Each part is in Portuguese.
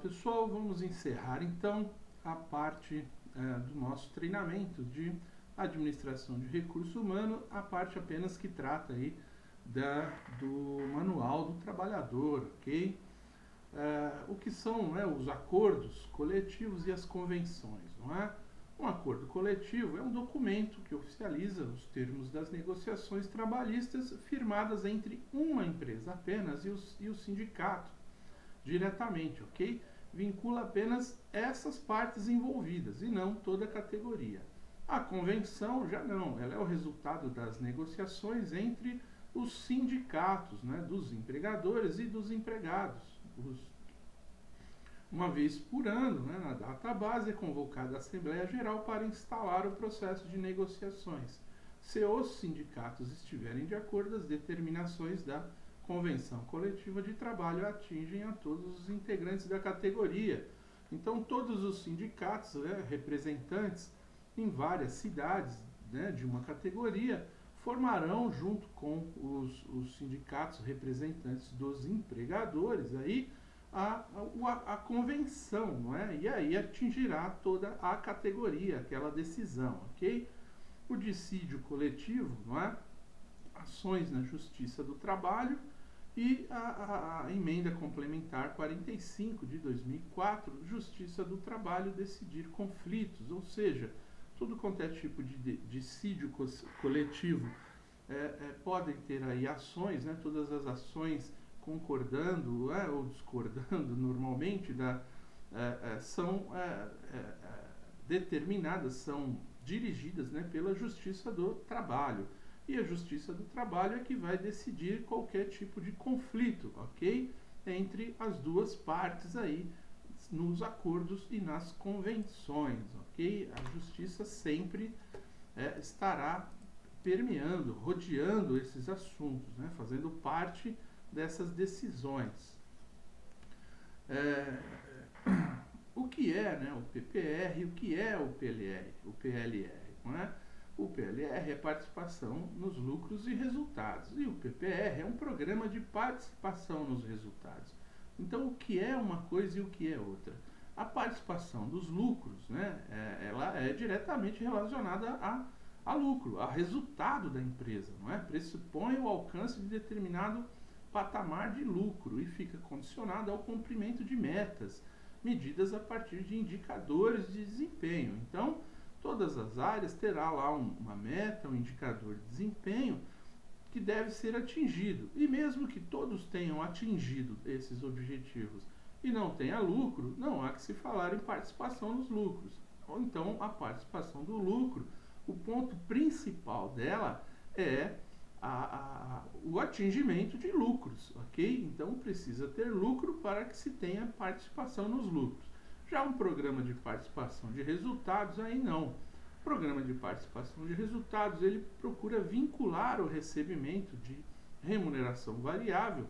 pessoal, vamos encerrar então a parte do nosso treinamento de administração de recurso humano, a parte apenas que trata aí do manual do trabalhador, ok? O que são, né, os acordos coletivos e as convenções, não é? Um acordo coletivo é um documento que oficializa os termos das negociações trabalhistas firmadas entre uma empresa apenas e o sindicato diretamente, ok? Vincula apenas essas partes envolvidas e não toda a categoria. A convenção já não, ela é o resultado das negociações entre os sindicatos, né, dos empregadores e dos empregados. Uma vez por ano, né, na data base, é convocada a Assembleia Geral para instalar o processo de negociações, se os sindicatos estiverem de acordo, as determinações da Convenção Coletiva de Trabalho atingem a todos os integrantes da categoria. Então, todos os sindicatos, né, representantes em várias cidades, né, de uma categoria, formarão, junto com os sindicatos representantes dos empregadores, aí, a convenção, não é? E aí atingirá toda a categoria, aquela decisão, ok? O dissídio coletivo, não é? Ações na Justiça do Trabalho e a emenda complementar 45 de 2004, Justiça do Trabalho decidir conflitos, ou seja, tudo quanto é tipo de dissídio coletivo podem ter aí ações, né? Todas as ações concordando ou discordando normalmente são determinadas, são dirigidas, né, pela Justiça do Trabalho. E a Justiça do Trabalho é que vai decidir qualquer tipo de conflito, ok? Entre as duas partes aí, nos acordos e nas convenções, ok? A Justiça sempre estará permeando, rodeando esses assuntos, né, fazendo parte dessas decisões. O que é, né, o PPR, o que é o PLR, não é? O PLR é participação nos lucros e resultados, e o PPR é um programa de participação nos resultados. Então, o que é uma coisa e o que é outra? A participação dos lucros, né, ela é diretamente relacionada a lucro, a resultado da empresa, não é? Pressupõe o alcance de determinado patamar de lucro e fica condicionado ao cumprimento de metas, medidas a partir de indicadores de desempenho. Então, todas as áreas terá lá uma meta, um indicador de desempenho que deve ser atingido. E mesmo que todos tenham atingido esses objetivos e não tenha lucro, não há que se falar em participação nos lucros. Ou então, a participação do lucro, o ponto principal dela é o atingimento de lucros, ok? Então precisa ter lucro para que se tenha participação nos lucros. Já um programa de participação de resultados, aí não. O programa de participação de resultados, ele procura vincular o recebimento de remuneração variável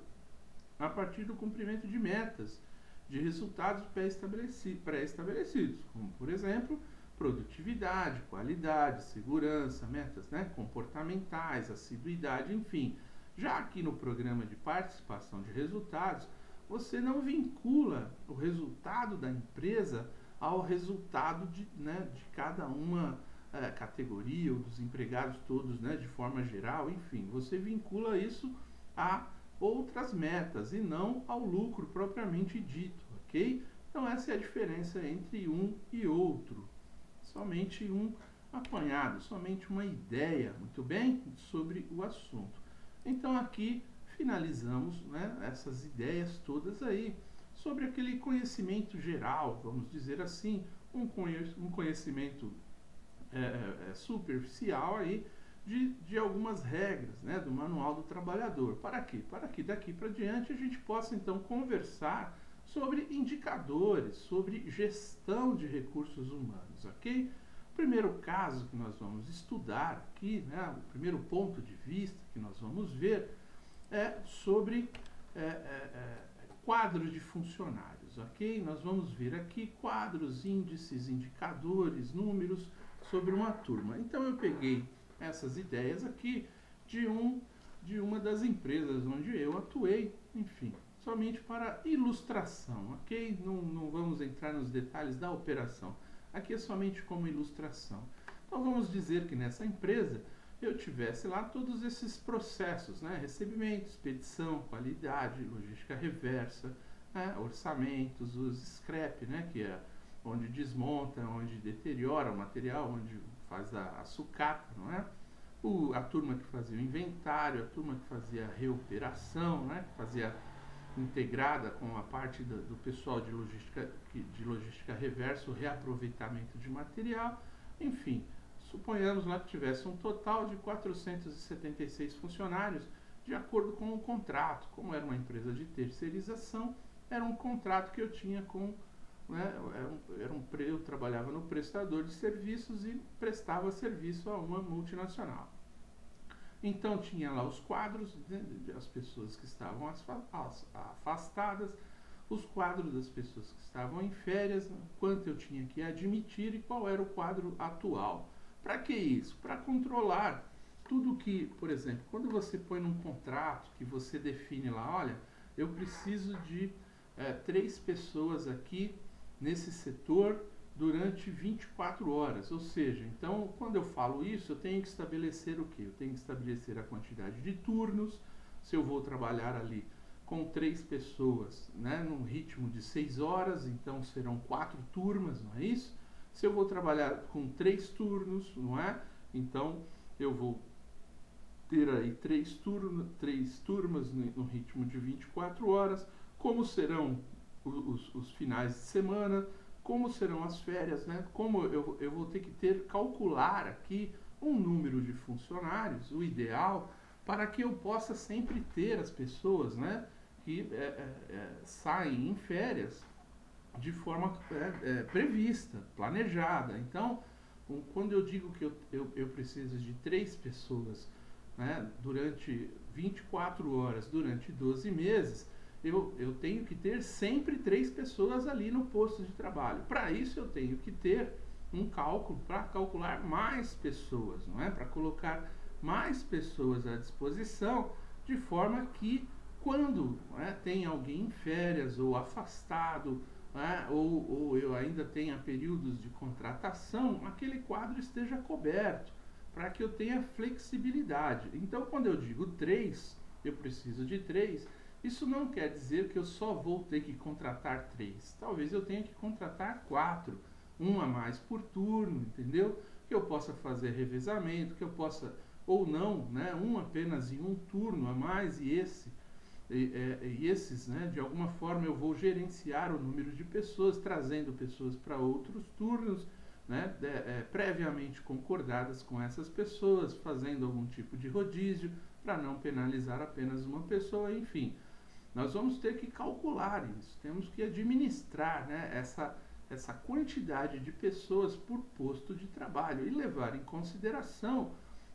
a partir do cumprimento de metas, de resultados pré-estabelecidos, como, por exemplo, produtividade, qualidade, segurança, metas, né, comportamentais, assiduidade, enfim. Já aqui no programa de participação de resultados, você não vincula o resultado da empresa ao resultado de cada uma categoria, ou dos empregados todos, né, de forma geral, enfim. Você vincula isso a outras metas e não ao lucro propriamente dito, ok? Então essa é a diferença entre um e outro. Somente um apanhado, somente uma ideia, muito bem, sobre o assunto. Então aqui finalizamos, né, essas ideias todas aí, sobre aquele conhecimento geral, vamos dizer assim, um conhecimento superficial aí de algumas regras, né, do Manual do Trabalhador. Para quê? Para que daqui para diante a gente possa então conversar sobre indicadores, sobre gestão de recursos humanos, ok? O primeiro caso que nós vamos estudar aqui, né, o primeiro ponto de vista que nós vamos ver é sobre quadros de funcionários, ok? Nós vamos ver aqui quadros, índices, indicadores, números sobre uma turma. Então eu peguei essas ideias aqui de uma das empresas onde eu atuei, enfim. somente para ilustração, ok? Não vamos entrar nos detalhes da operação. Aqui é somente como ilustração. Então vamos dizer que nessa empresa eu tivesse lá todos esses processos, né? Recebimento, expedição, qualidade, logística reversa, né? Orçamentos, os scrap, né? Que é onde desmonta, onde deteriora o material, onde faz a sucata, não é? A turma que fazia o inventário, a turma que fazia a reoperação, né? Que fazia integrada com a parte do pessoal de logística reversa, o reaproveitamento de material, enfim, suponhamos lá que tivesse um total de 476 funcionários, de acordo com o contrato. Como era uma empresa de terceirização, era um contrato que eu tinha com, né, eu trabalhava no prestador de serviços e prestava serviço a uma multinacional. Então tinha lá os quadros, né, as pessoas que estavam afastadas, os quadros das pessoas que estavam em férias, quanto eu tinha que admitir e qual era o quadro atual. Para que isso? Para controlar tudo que, por exemplo, quando você põe num contrato que você define lá, olha, eu preciso de 3 pessoas aqui nesse setor durante 24 horas, ou seja, então quando eu falo isso, eu tenho que estabelecer o quê? Eu tenho que estabelecer a quantidade de turnos, se eu vou trabalhar ali com 3 pessoas, né, num ritmo de 6 horas, então serão 4 turmas, não é isso? Se eu vou trabalhar com 3 turnos, não é? Então eu vou ter aí 3 turmas no ritmo de 24 horas, como serão os finais de semana, como serão as férias, né? Como eu vou ter que calcular aqui um número de funcionários, o ideal, para que eu possa sempre ter as pessoas, né, que saem em férias de forma prevista, planejada. Então, quando eu digo que eu preciso de 3 pessoas, né, durante 24 horas, durante 12 meses, eu tenho que ter sempre 3 pessoas ali no posto de trabalho. Para isso eu tenho que ter um cálculo para calcular mais pessoas, não é? Para colocar mais pessoas à disposição, de forma que quando tem alguém em férias ou afastado, ou eu ainda tenha períodos de contratação, aquele quadro esteja coberto, para que eu tenha flexibilidade. Então, quando eu digo 3, eu preciso de 3, isso não quer dizer que eu só vou ter que contratar 3. Talvez eu tenha que contratar 4, um a mais por turno, entendeu? Que eu possa fazer revezamento, que eu possa, ou não, né, um apenas em um turno a mais, e esses, né, de alguma forma eu vou gerenciar o número de pessoas, trazendo pessoas para outros turnos, né, previamente concordadas com essas pessoas, fazendo algum tipo de rodízio, para não penalizar apenas uma pessoa, enfim. Nós vamos ter que calcular isso, temos que administrar, né, essa quantidade de pessoas por posto de trabalho e levar em consideração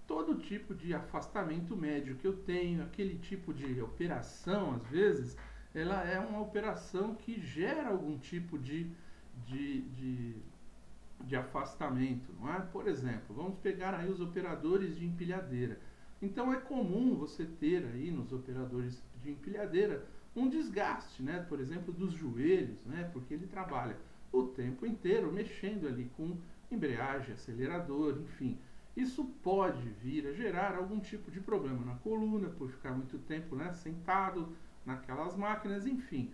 todo tipo de afastamento médio que eu tenho, aquele tipo de operação, às vezes, ela é uma operação que gera algum tipo de afastamento, não é? Por exemplo, vamos pegar aí os operadores de empilhadeira. Então é comum você ter aí nos operadores de empilhadeira um desgaste, né? Por exemplo, dos joelhos, né? Porque ele trabalha o tempo inteiro mexendo ali com embreagem, acelerador, enfim. Isso pode vir a gerar algum tipo de problema na coluna, por ficar muito tempo, né, sentado naquelas máquinas, enfim.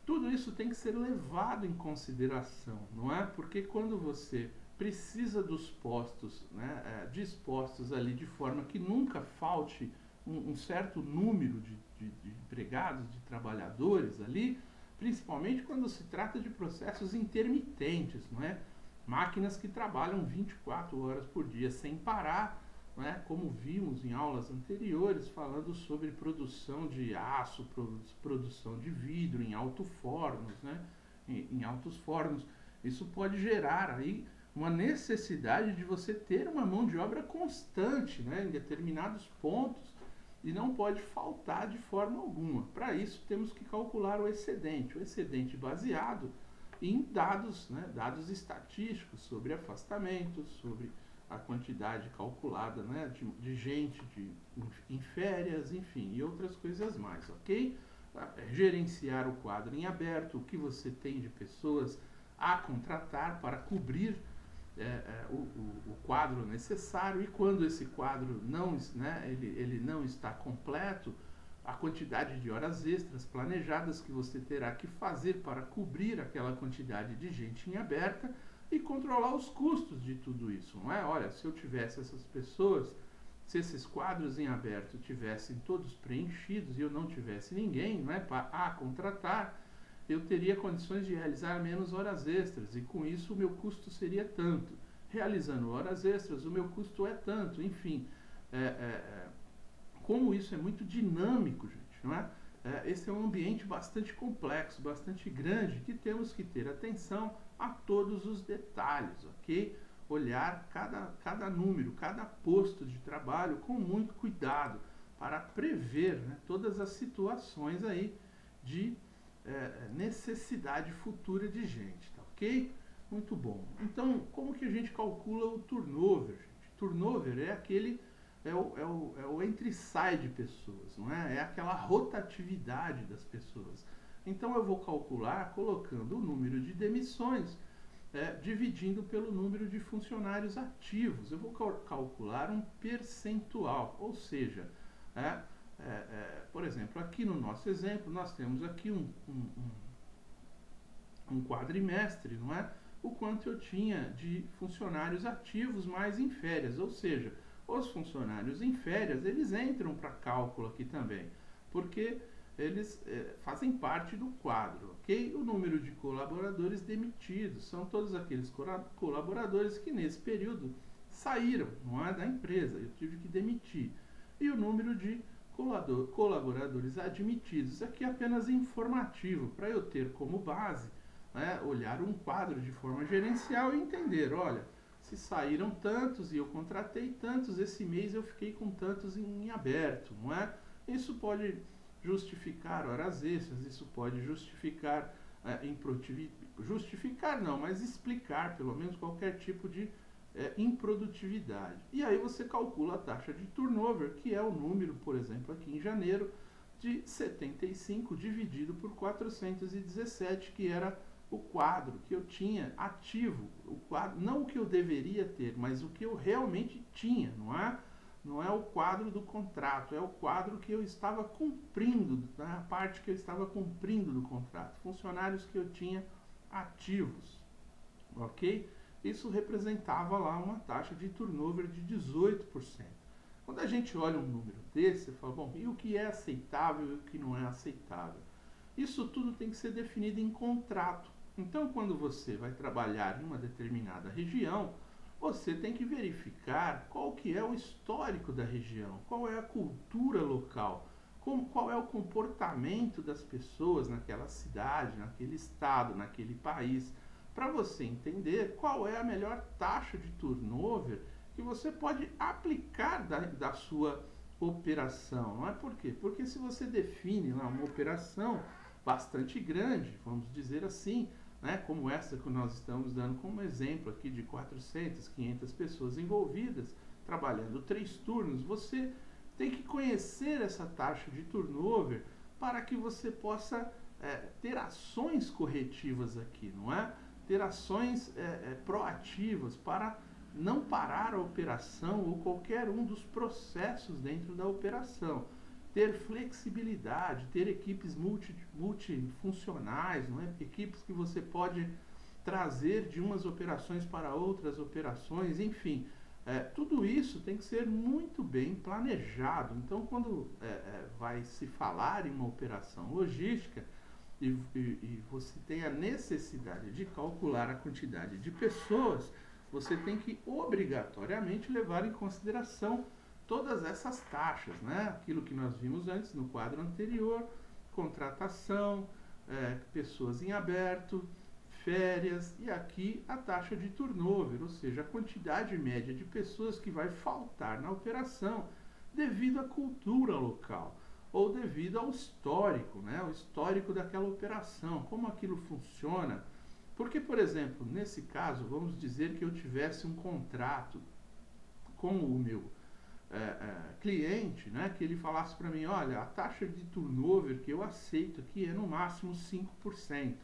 Tudo isso tem que ser levado em consideração, não é? Porque quando você precisa dos postos, né, dispostos ali de forma que nunca falte um certo número de empregados, de trabalhadores ali, principalmente quando se trata de processos intermitentes, não é? Máquinas que trabalham 24 horas por dia sem parar, né? Como vimos em aulas anteriores, falando sobre produção de aço, produção de vidro em alto-fornos, né? Em altos fornos. Isso pode gerar aí uma necessidade de você ter uma mão de obra constante, né, em determinados pontos, e não pode faltar de forma alguma. Para isso temos que calcular o excedente baseado em dados, né, dados estatísticos sobre afastamentos, sobre a quantidade calculada, né, de gente em férias, enfim, e outras coisas mais, ok? gerenciar o quadro em aberto, o que você tem de pessoas a contratar para cobrir o quadro necessário, e quando esse quadro não, né, ele não está completo, a quantidade de horas extras planejadas que você terá que fazer para cobrir aquela quantidade de gente em aberta, e controlar os custos de tudo isso, não é? Olha, se eu tivesse essas pessoas, se esses quadros em aberto tivessem todos preenchidos e eu não tivesse ninguém, não é, para contratar, eu teria condições de realizar menos horas extras, e com isso o meu custo seria tanto. Realizando horas extras, o meu custo é tanto. Enfim, como isso é muito dinâmico, gente, não é? Esse é um ambiente bastante complexo, bastante grande, que temos que ter atenção a todos os detalhes, ok? Olhar cada número, cada posto de trabalho com muito cuidado, para prever, né, todas as situações aí de necessidade futura de gente, tá ok? Muito bom. Então, como que a gente calcula o turnover, gente? Turnover é aquele, é o entre e sai de pessoas, não é? É aquela rotatividade das pessoas. Então, eu vou calcular colocando o número de demissões, dividindo pelo número de funcionários ativos. Eu vou calcular um percentual, ou seja, por exemplo, aqui no nosso exemplo, nós temos aqui um quadrimestre, não é? O quanto eu tinha de funcionários ativos mais em férias, ou seja, os funcionários em férias, eles entram para cálculo aqui também, porque eles fazem parte do quadro, ok? O número de colaboradores demitidos são todos aqueles colaboradores que nesse período saíram, não é, da empresa, eu tive que demitir. E o número de colaboradores admitidos, aqui é apenas informativo, para eu ter como base, né, olhar um quadro de forma gerencial e entender, olha, se saíram tantos e eu contratei tantos, esse mês eu fiquei com tantos em aberto, não é? Isso pode justificar horas extras, isso pode justificar justificar não, mas explicar pelo menos qualquer tipo de improdutividade. E aí você calcula a taxa de turnover, que é o número, por exemplo, aqui em janeiro, de 75 dividido por 417, que era o quadro que eu tinha ativo, o quadro, não o que eu deveria ter, mas o que eu realmente tinha, não é? Não é o quadro do contrato, é o quadro que eu estava cumprindo, a parte que eu estava cumprindo do contrato, funcionários que eu tinha ativos, ok? Isso representava lá uma taxa de turnover de 18%. Quando a gente olha um número desse, você fala, bom, e o que é aceitável e o que não é aceitável? Isso tudo tem que ser definido em contrato. Então, quando você vai trabalhar em uma determinada região, você tem que verificar qual que é o histórico da região, qual é a cultura local, qual é o comportamento das pessoas naquela cidade, naquele estado, naquele país, para você entender qual é a melhor taxa de turnover que você pode aplicar da sua operação. Não é por quê? Porque se você define lá uma operação bastante grande, vamos dizer assim, né, como essa que nós estamos dando como exemplo aqui de 400, 500 pessoas envolvidas, trabalhando 3 turnos, você tem que conhecer essa taxa de turnover para que você possa ter ações corretivas aqui, não é? Ter ações proativas para não parar a operação ou qualquer um dos processos dentro da operação. Ter flexibilidade, ter equipes multifuncionais, não é? Equipes que você pode trazer de umas operações para outras operações, enfim. Tudo isso tem que ser muito bem planejado. Então, quando vai se falar em uma operação logística e você tem a necessidade de calcular a quantidade de pessoas, você tem que obrigatoriamente levar em consideração todas essas taxas, né? Aquilo que nós vimos antes no quadro anterior, contratação, pessoas em aberto, férias, e aqui a taxa de turnover, ou seja, a quantidade média de pessoas que vai faltar na operação devido à cultura local ou devido ao histórico, né? O histórico daquela operação, como aquilo funciona. Porque, por exemplo, nesse caso, vamos dizer que eu tivesse um contrato com o meu cliente, né, que ele falasse para mim, olha, a taxa de turnover que eu aceito aqui é no máximo 5%,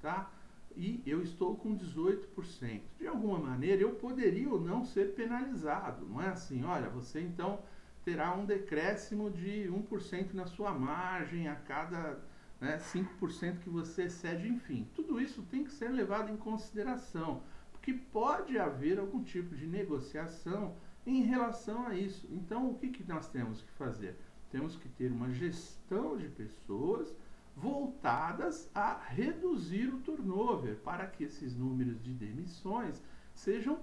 tá? E eu estou com 18%. De alguma maneira, eu poderia ou não ser penalizado. Não é assim, olha, você então terá um decréscimo de 1% na sua margem a cada 5% que você excede, enfim. Tudo isso tem que ser levado em consideração, porque pode haver algum tipo de negociação em relação a isso. Então, o que nós temos que fazer? Temos que ter uma gestão de pessoas voltadas a reduzir o turnover, para que esses números de demissões sejam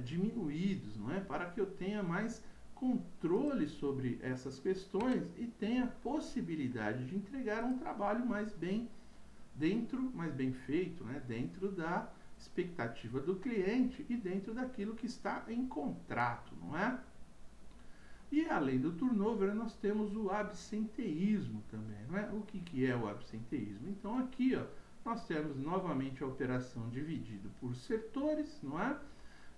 diminuídos, não é? Para que eu tenha mais controle sobre essas questões e tenha possibilidade de entregar um trabalho mais bem feito, né? Dentro da expectativa do cliente e dentro daquilo que está em contrato, não é? E além do turnover, nós temos o absenteísmo também, não é? O que é o absenteísmo? Então aqui, ó, nós temos novamente a operação dividida por setores, não é?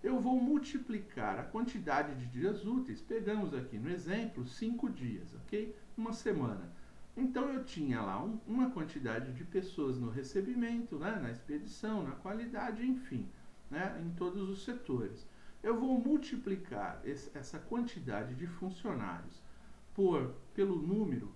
Eu vou multiplicar a quantidade de dias úteis, pegamos aqui no exemplo 5 dias, ok? Uma semana. Então eu tinha lá uma quantidade de pessoas no recebimento, né, na expedição, na qualidade, enfim, né, em todos os setores. Eu vou multiplicar essa quantidade de funcionários pelo número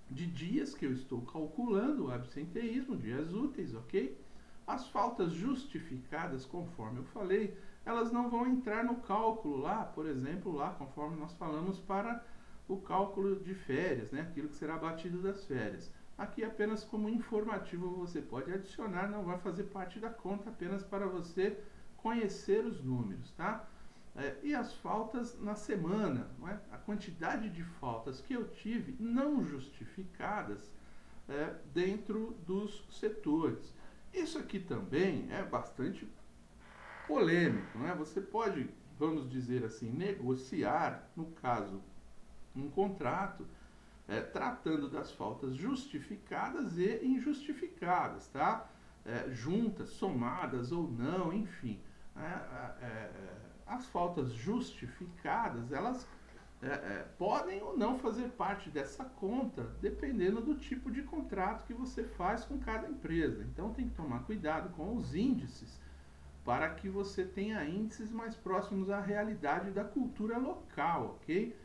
de dias que eu estou calculando o absenteísmo, dias úteis, ok? As faltas justificadas, conforme eu falei, elas não vão entrar no cálculo lá, por exemplo, lá conforme nós falamos para o cálculo de férias, né? Aquilo que será abatido das férias. Aqui apenas como informativo você pode adicionar, não vai fazer parte da conta, apenas para você conhecer os números, tá? E as faltas na semana, não é? A quantidade de faltas que eu tive não justificadas dentro dos setores. Isso aqui também é bastante polêmico, não é? Você pode, vamos dizer assim, negociar, no caso, um contrato, tratando das faltas justificadas e injustificadas, tá? Juntas, somadas ou não, enfim. As faltas justificadas, elas podem ou não fazer parte dessa conta, dependendo do tipo de contrato que você faz com cada empresa. Então tem que tomar cuidado com os índices, para que você tenha índices mais próximos à realidade da cultura local, ok?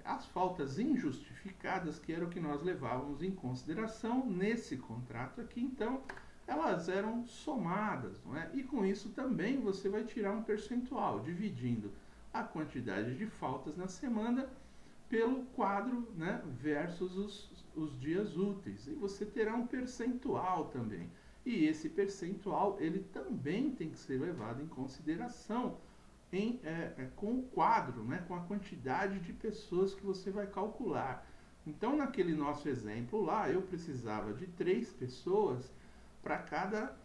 As faltas injustificadas, que era o que nós levávamos em consideração nesse contrato aqui, então elas eram somadas, não é? E com isso também você vai tirar um percentual, dividindo a quantidade de faltas na semana pelo quadro, né, versus os dias úteis. E você terá um percentual também. E esse percentual, ele também tem que ser levado em consideração com o quadro, né, com a quantidade de pessoas que você vai calcular. Então, naquele nosso exemplo lá, eu precisava de 3 pessoas para cada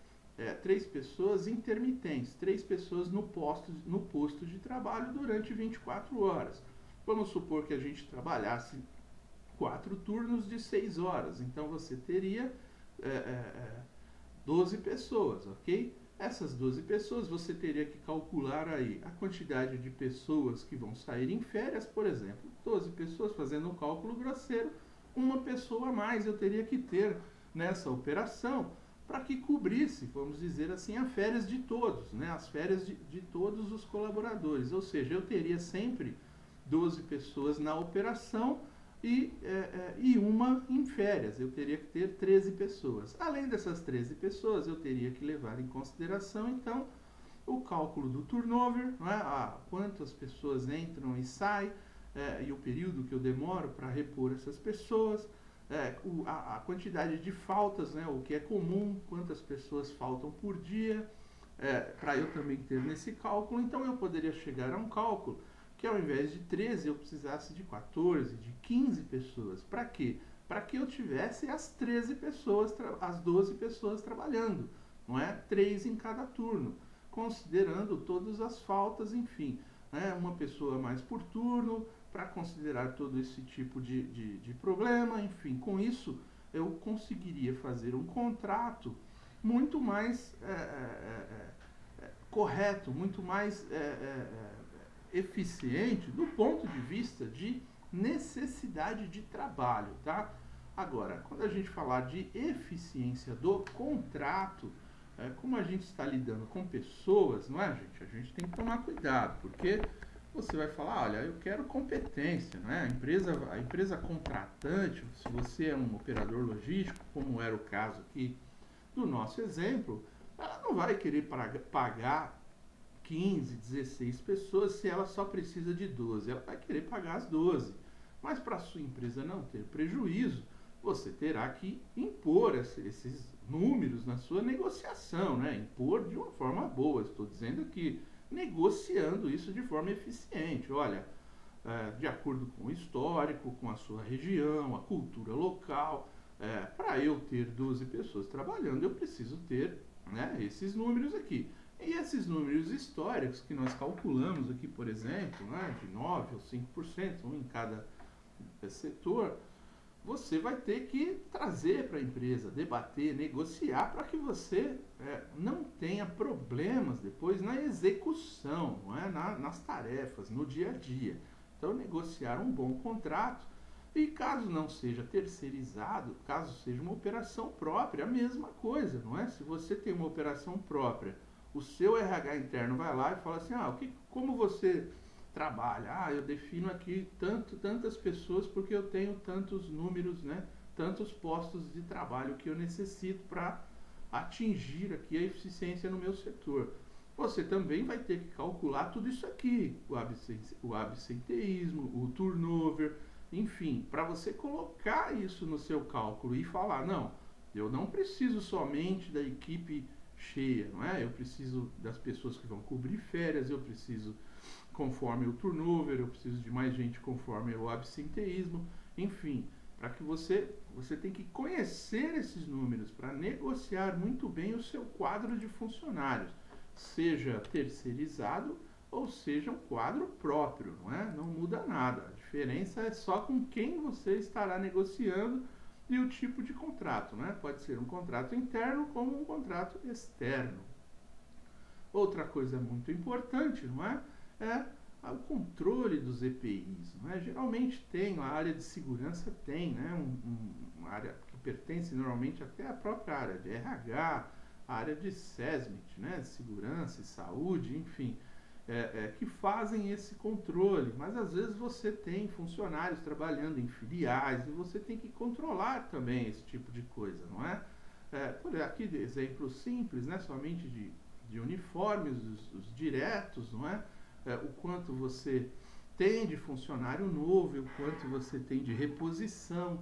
3 pessoas intermitentes, 3 pessoas no posto de trabalho durante 24 horas. Vamos supor que a gente trabalhasse 4 turnos de 6 horas, então você teria 12 pessoas, ok? Essas 12 pessoas, você teria que calcular aí a quantidade de pessoas que vão sair em férias, por exemplo. 12 pessoas, fazendo um cálculo grosseiro, uma pessoa a mais eu teria que ter nessa operação para que cobrisse, vamos dizer assim, as férias de todos, né? As férias de todos os colaboradores. Ou seja, eu teria sempre 12 pessoas na operação e uma em férias. Eu teria que ter 13 pessoas. Além dessas 13 pessoas, eu teria que levar em consideração, então, o cálculo do turnover, não é? Quantas pessoas entram e saem, e o período que eu demoro para repor essas pessoas, a quantidade de faltas, né? O que é comum, quantas pessoas faltam por dia, para eu também ter nesse cálculo. Então, eu poderia chegar a um cálculo que ao invés de 13 eu precisasse de 14, de 15 pessoas. Para quê? Para que eu tivesse as 13 pessoas, as 12 pessoas trabalhando, não é? 3 em cada turno, considerando todas as faltas, enfim, né? Uma pessoa a mais por turno, para considerar todo esse tipo de problema, enfim. Com isso, eu conseguiria fazer um contrato muito mais correto, muito mais eficiente do ponto de vista de necessidade de trabalho, tá? Agora, quando a gente falar de eficiência do contrato, como a gente está lidando com pessoas, não é, gente? A gente tem que tomar cuidado, porque você vai falar, olha, eu quero competência, não é? A empresa contratante, se você é um operador logístico, como era o caso aqui do nosso exemplo, ela não vai querer pagar 15, 16 pessoas se ela só precisa de 12. Ela vai querer pagar as 12. Mas para a sua empresa não ter prejuízo, você terá que impor esses números na sua negociação, né? Impor de uma forma boa, estou dizendo aqui, negociando isso de forma eficiente. Olha, de acordo com o histórico, com a sua região, a cultura local, para eu ter 12 pessoas trabalhando, eu preciso ter, né, esses números aqui. E esses números históricos que nós calculamos aqui, por exemplo, né, de 9% ou 5%, um em cada setor, você vai ter que trazer para a empresa, debater, negociar, para que você não tenha problemas depois na execução, não é? Nas tarefas, no dia a dia. Então, negociar um bom contrato, e caso não seja terceirizado, caso seja uma operação própria, a mesma coisa, não é? Se você tem uma operação própria, o seu RH interno vai lá e fala assim, como você trabalha? Eu defino aqui tantas pessoas porque eu tenho tantos números, né? Tantos postos de trabalho que eu necessito para atingir aqui a eficiência no meu setor. Você também vai ter que calcular tudo isso aqui, o absenteísmo, o turnover, enfim, para você colocar isso no seu cálculo e falar, não, eu não preciso somente da equipe cheia, não é? Eu preciso das pessoas que vão cobrir férias, eu preciso conforme o turnover, eu preciso de mais gente conforme o absenteísmo, enfim, para que você tem que conhecer esses números para negociar muito bem o seu quadro de funcionários, seja terceirizado ou seja um quadro próprio, não é? Não muda nada, a diferença é só com quem você estará negociando e o tipo de contrato, né? Pode ser um contrato interno como um contrato externo. Outra coisa muito importante, não é? O controle dos EPIs, não é? Geralmente tem, a área de segurança tem, né? Uma área que pertence normalmente até à própria área de RH, a área de SESMIT, né? Segurança e saúde, enfim, que fazem esse controle, mas às vezes você tem funcionários trabalhando em filiais e você tem que controlar também esse tipo de coisa, não é? Por aqui, de exemplos simples, né? Somente de uniformes, os diretos, não é? O quanto você tem de funcionário novo, o quanto você tem de reposição.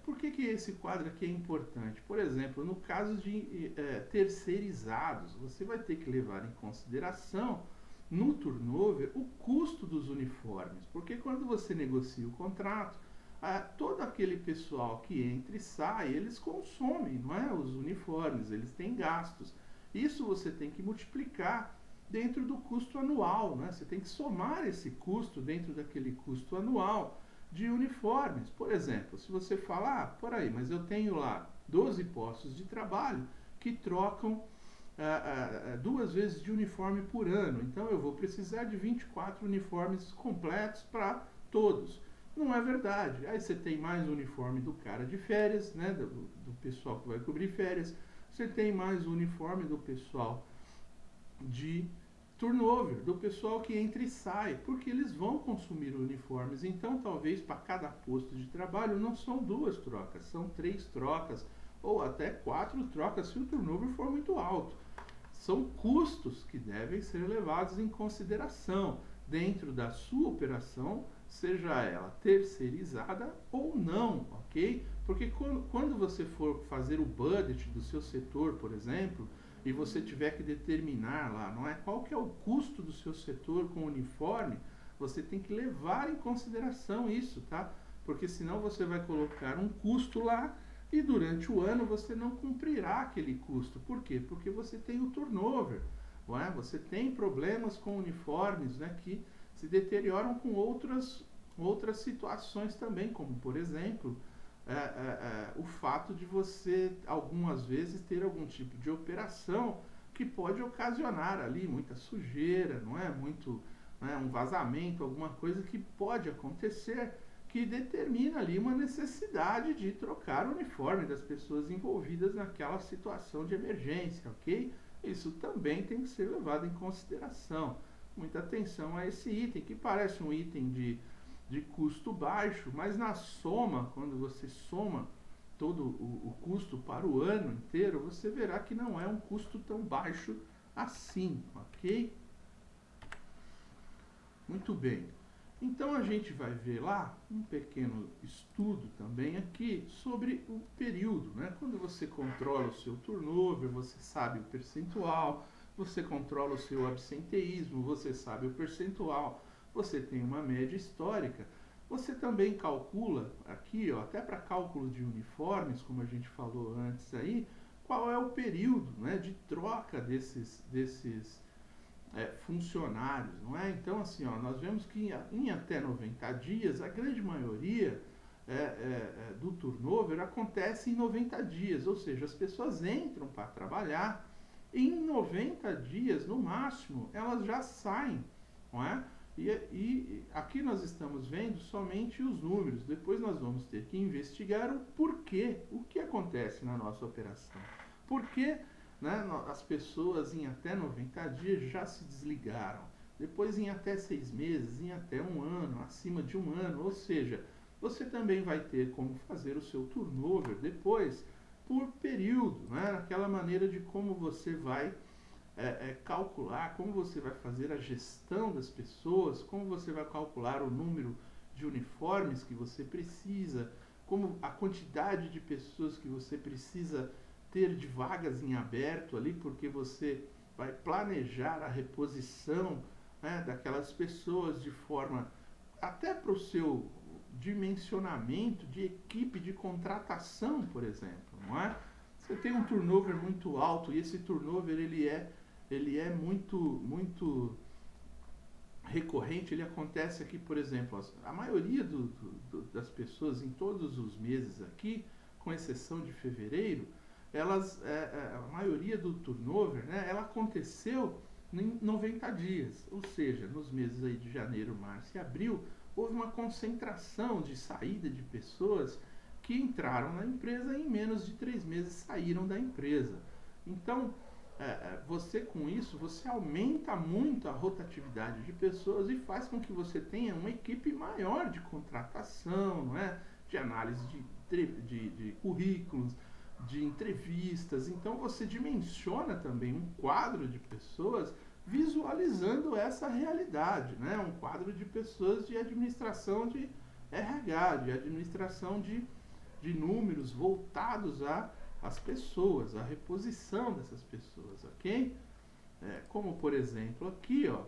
Por que esse quadro aqui é importante? Por exemplo, no caso de terceirizados, você vai ter que levar em consideração no turnover o custo dos uniformes, porque quando você negocia o contrato, todo aquele pessoal que entra e sai, eles consomem, não é? Os uniformes, eles têm gastos. Isso você tem que multiplicar dentro do custo anual, né? Você tem que somar esse custo dentro daquele custo anual de uniformes. Por exemplo, se você falar, mas eu tenho lá 12 postos de trabalho que trocam 2 vezes de uniforme por ano, então eu vou precisar de 24 uniformes completos para todos. Não é verdade. Aí você tem mais o uniforme do cara de férias, né? Do pessoal que vai cobrir férias. Você tem mais o uniforme do pessoal de turnover, do pessoal que entra e sai, porque eles vão consumir uniformes. Então, talvez para cada posto de trabalho não são 2 trocas, são 3 trocas ou até 4 trocas se o turnover for muito alto. São custos que devem ser levados em consideração dentro da sua operação, seja ela terceirizada ou não, ok? Porque quando você for fazer o budget do seu setor, por exemplo, e você tiver que determinar lá, não é, qual que é o custo do seu setor com o uniforme, você tem que levar em consideração isso, tá? Porque senão você vai colocar um custo lá e durante o ano você não cumprirá aquele custo. Por quê? Porque você tem o turnover, não é? Você tem problemas com uniformes, né, que se deterioram com outras situações também, como por exemplo, o fato de você algumas vezes ter algum tipo de operação que pode ocasionar ali muita sujeira, não é? né, um vazamento, alguma coisa que pode acontecer, que determina ali uma necessidade de trocar o uniforme das pessoas envolvidas naquela situação de emergência, ok? Isso também tem que ser levado em consideração. Muita atenção a esse item, que parece um item de custo baixo, mas na soma, quando você soma todo o custo para o ano inteiro, você verá que não é um custo tão baixo assim, ok? Muito bem. Então a gente vai ver lá um pequeno estudo também aqui sobre o período, né? Quando você controla o seu turnover, você sabe o percentual, você controla o seu absenteísmo, você sabe o percentual, você tem uma média histórica. Você também calcula aqui, ó, até para cálculo de uniformes, como a gente falou antes aí, qual é o período, né, de troca desses funcionários, não é? Então, assim, ó, nós vemos que em até 90 dias, a grande maioria do turnover acontece em 90 dias, ou seja, as pessoas entram para trabalhar e em 90 dias, no máximo, elas já saem, não é? E aqui nós estamos vendo somente os números, depois nós vamos ter que investigar o porquê, o que acontece na nossa operação. Por que, né, as pessoas em até 90 dias já se desligaram, depois em até 6 meses, em até um ano, acima de um ano, ou seja, você também vai ter como fazer o seu turnover depois por período, né, aquela maneira de como você vai calcular, como você vai fazer a gestão das pessoas, como você vai calcular o número de uniformes que você precisa, como a quantidade de pessoas que você precisa ter de vagas em aberto ali, porque você vai planejar a reposição, né, daquelas pessoas de forma até para o seu dimensionamento de equipe de contratação, por exemplo, não é? Você tem um turnover muito alto e esse turnover ele é muito recorrente, ele acontece aqui, por exemplo, a maioria das pessoas em todos os meses aqui, com exceção de fevereiro, a maioria do turnover, né, ela aconteceu em 90 dias, ou seja, nos meses aí de janeiro, março e abril, houve uma concentração de saída de pessoas que entraram na empresa e em menos de 3 meses saíram da empresa. Então, você com isso, você aumenta muito a rotatividade de pessoas e faz com que você tenha uma equipe maior de contratação, não é? De análise de currículos, de entrevistas. Então você dimensiona também um quadro de pessoas visualizando essa realidade, né? Um quadro de pessoas de administração de RH, de administração de números voltados às pessoas, a reposição dessas pessoas, ok? Como por exemplo aqui, ó,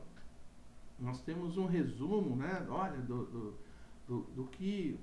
nós temos um resumo, né? Olha, do que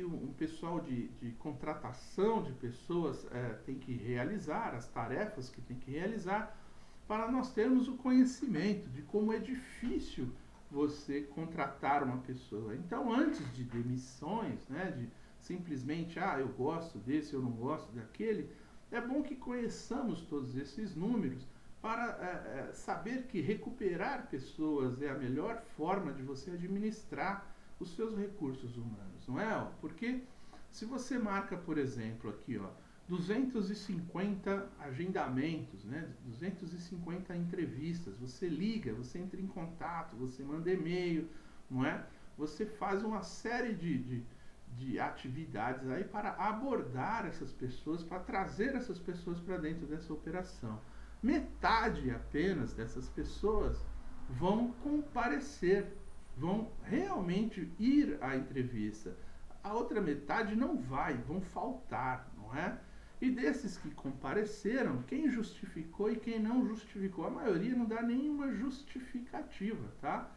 um pessoal de contratação de pessoas tem que realizar, as tarefas que tem que realizar, para nós termos o conhecimento de como é difícil você contratar uma pessoa. Então, antes de demissões, né, de simplesmente, eu gosto desse, eu não gosto daquele, é bom que conheçamos todos esses números para saber que recuperar pessoas é a melhor forma de você administrar os seus recursos humanos, não é? Porque se você marca, por exemplo, aqui, ó, 250 agendamentos, né? 250 entrevistas, você liga, você entra em contato, você manda e-mail, não é? Você faz uma série de atividades aí para abordar essas pessoas, para trazer essas pessoas para dentro dessa operação. Metade apenas dessas pessoas vão comparecer, vão realmente ir à entrevista. A outra metade não vai, vão faltar, não é? E desses que compareceram, quem justificou e quem não justificou? A maioria não dá nenhuma justificativa, tá?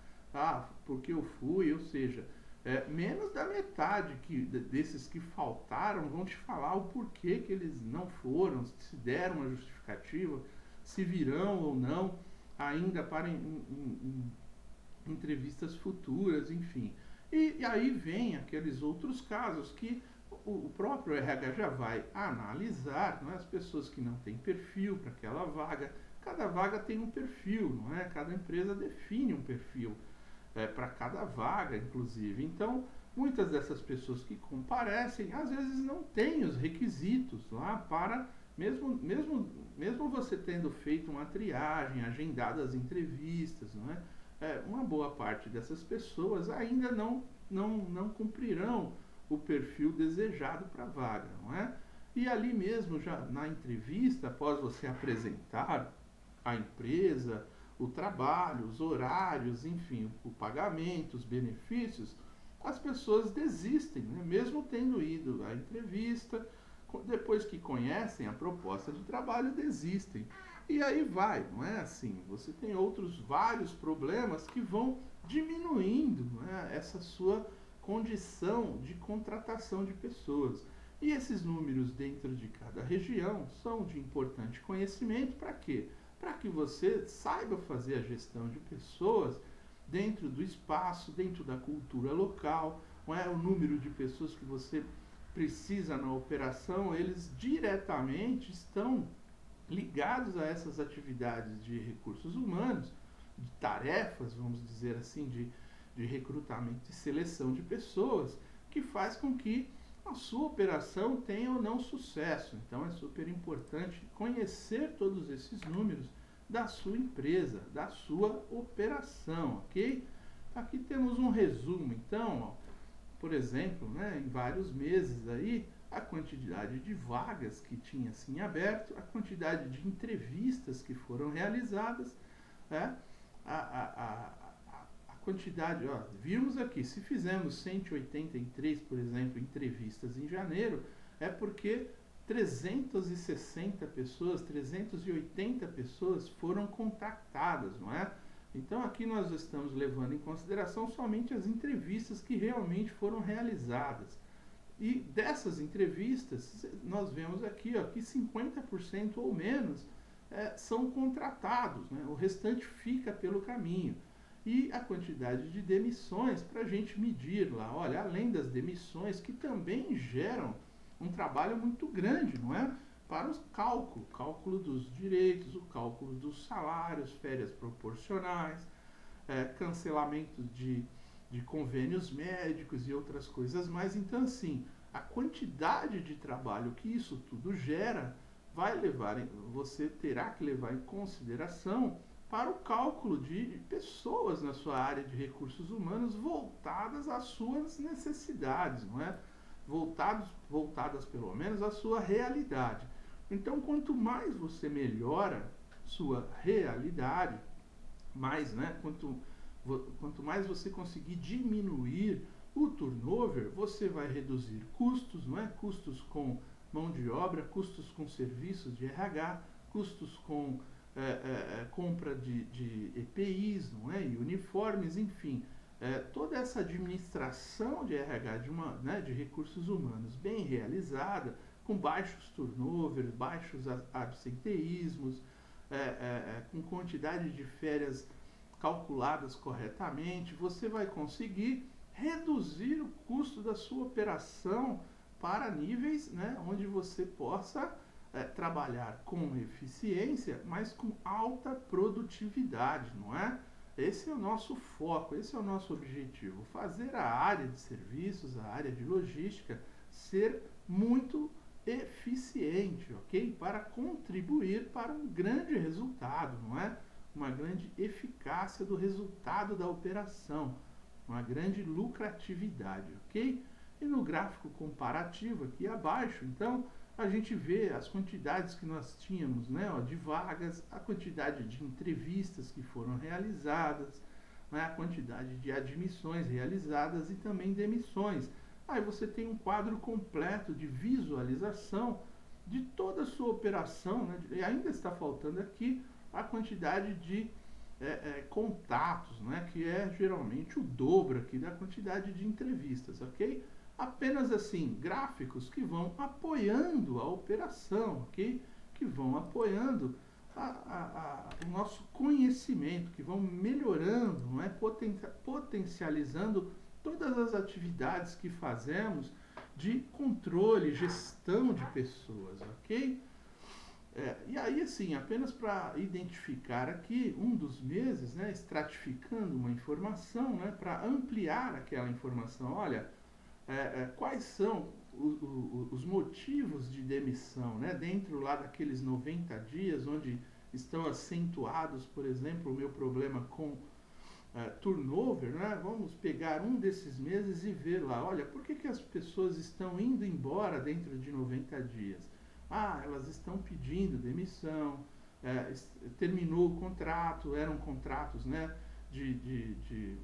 Porque eu fui, ou seja, menos da metade desses que faltaram vão te falar o porquê que eles não foram, se deram uma justificativa, se virão ou não ainda para entrevistas futuras, enfim. E aí vem aqueles outros casos que o próprio RH já vai analisar, não é? As pessoas que não têm perfil para aquela vaga. Cada vaga tem um perfil, não é? Cada empresa define um perfil. para cada vaga, inclusive. Então, muitas dessas pessoas que comparecem, às vezes não têm os requisitos lá para, mesmo você tendo feito uma triagem, agendado as entrevistas, não é? Uma boa parte dessas pessoas ainda não cumprirão o perfil desejado para a vaga, não é? E ali mesmo, já na entrevista, após você apresentar a empresa, o trabalho, os horários, enfim, o pagamento, os benefícios, as pessoas desistem, né? Mesmo tendo ido à entrevista, depois que conhecem a proposta de trabalho, desistem. E aí vai, não é assim? Você tem outros vários problemas que vão diminuindo, né, essa sua condição de contratação de pessoas. E esses números dentro de cada região são de importante conhecimento para quê? Para que você saiba fazer a gestão de pessoas dentro do espaço, dentro da cultura local, não é? O número de pessoas que você precisa na operação, eles diretamente estão ligados a essas atividades de recursos humanos, de tarefas, vamos dizer assim, de recrutamento e seleção de pessoas, que faz com que a sua operação tenha ou não sucesso. Então é super importante conhecer todos esses números da sua empresa, da sua operação, ok? Aqui temos um resumo, então, ó, por exemplo, né, em vários meses aí, a quantidade de vagas que tinha assim aberto, a quantidade de entrevistas que foram realizadas, né, a quantidade, ó, vimos aqui, se fizemos 183, por exemplo, entrevistas em janeiro, é porque 360 pessoas, 380 pessoas foram contactadas, não é? Então aqui nós estamos levando em consideração somente as entrevistas que realmente foram realizadas. E dessas entrevistas, nós vemos aqui, ó, que 50% ou menos são contratados, né? O restante fica pelo caminho. E a quantidade de demissões para a gente medir lá, olha, além das demissões que também geram um trabalho muito grande, não é? Para o cálculo dos direitos, o cálculo dos salários, férias proporcionais, cancelamento de convênios médicos e outras coisas mais. Então, assim, a quantidade de trabalho que isso tudo gera você terá que levar em consideração para o cálculo de pessoas na sua área de recursos humanos voltadas às suas necessidades, não é? Voltadas pelo menos à sua realidade. Então, quanto mais você melhora sua realidade, mais, né, quanto mais você conseguir diminuir o turnover, você vai reduzir custos, não é? Custos com mão de obra, custos com serviços de RH, custos com compra de EPIs, não é? E uniformes, enfim. Toda essa administração de RH, de recursos humanos bem realizada, com baixos turnovers, baixos absenteísmos, com quantidade de férias calculadas corretamente, você vai conseguir reduzir o custo da sua operação para níveis, né, onde você possa trabalhar com eficiência, mas com alta produtividade, não é? Esse é o nosso foco, esse é o nosso objetivo, fazer a área de serviços, a área de logística, ser muito eficiente, ok? Para contribuir para um grande resultado, não é? Uma grande eficácia do resultado da operação, uma grande lucratividade, ok? E no gráfico comparativo aqui abaixo, então, a gente vê as quantidades que nós tínhamos, né, ó, de vagas, a quantidade de entrevistas que foram realizadas, né, a quantidade de admissões realizadas e também demissões. Aí você tem um quadro completo de visualização de toda a sua operação, né, e ainda está faltando aqui a quantidade de contatos, né, que é geralmente o dobro aqui da quantidade de entrevistas, ok? Apenas assim, gráficos que vão apoiando a operação, ok? Que vão apoiando o nosso conhecimento, que vão melhorando, não é? Potencializando todas as atividades que fazemos de controle, gestão de pessoas, ok? E aí assim, apenas para identificar aqui um dos meses, né, estratificando uma informação, né, para ampliar aquela informação. Olha, quais são os motivos de demissão, né, dentro lá daqueles 90 dias, onde estão acentuados, por exemplo, o meu problema com turnover, né? Vamos pegar um desses meses e ver lá, olha, por que as pessoas estão indo embora dentro de 90 dias? Ah, elas estão pedindo demissão, terminou o contrato, eram contratos, né, de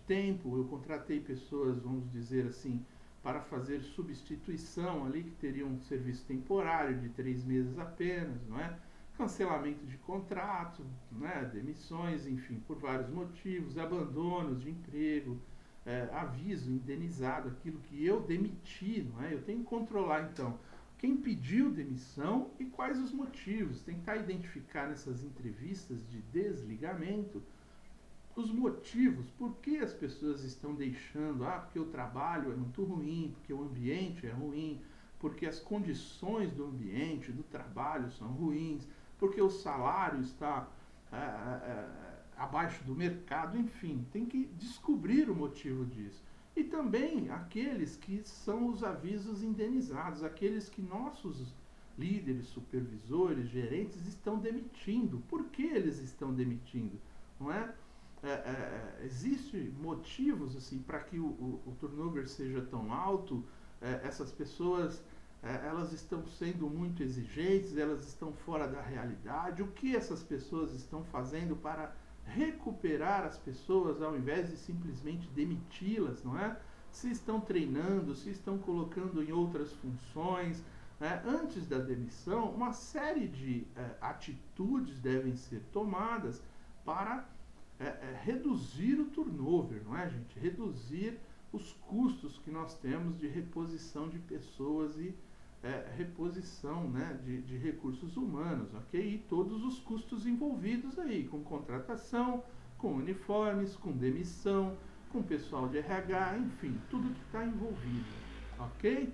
tempo, eu contratei pessoas, vamos dizer assim, para fazer substituição ali, que teriam um serviço temporário de 3 meses apenas, não é? Cancelamento de contrato, né, demissões, enfim, por vários motivos, abandonos de emprego, aviso indenizado, aquilo que eu demiti, não é? Eu tenho que controlar, então, quem pediu demissão e quais os motivos. Tentar identificar nessas entrevistas de desligamento os motivos, por que as pessoas estão deixando, porque o trabalho é muito ruim, porque o ambiente é ruim, porque as condições do ambiente, do trabalho são ruins, porque o salário está abaixo do mercado, enfim, tem que descobrir o motivo disso. E também aqueles que são os avisos indenizados, aqueles que nossos líderes, supervisores, gerentes estão demitindo. Por que eles estão demitindo? Não é? Existem motivos assim, para que o turnover seja tão alto. Essas pessoas elas estão sendo muito exigentes, elas estão fora da realidade. O que essas pessoas estão fazendo para recuperar as pessoas ao invés de simplesmente demiti-las, não é? Se estão treinando, se estão colocando em outras funções. Antes da demissão, uma série de atitudes devem ser tomadas para reduzir o turnover, não é, gente? Reduzir os custos que nós temos de reposição de pessoas e reposição, né, de recursos humanos, ok? E todos os custos envolvidos aí, com contratação, com uniformes, com demissão, com pessoal de RH, enfim, tudo que está envolvido, ok?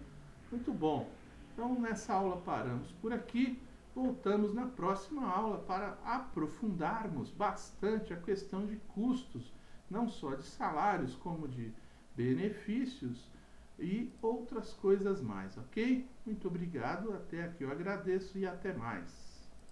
Muito bom. Então, nessa aula paramos por aqui. Voltamos na próxima aula para aprofundarmos bastante a questão de custos, não só de salários, como de benefícios e outras coisas mais, ok? Muito obrigado, até aqui eu agradeço e até mais.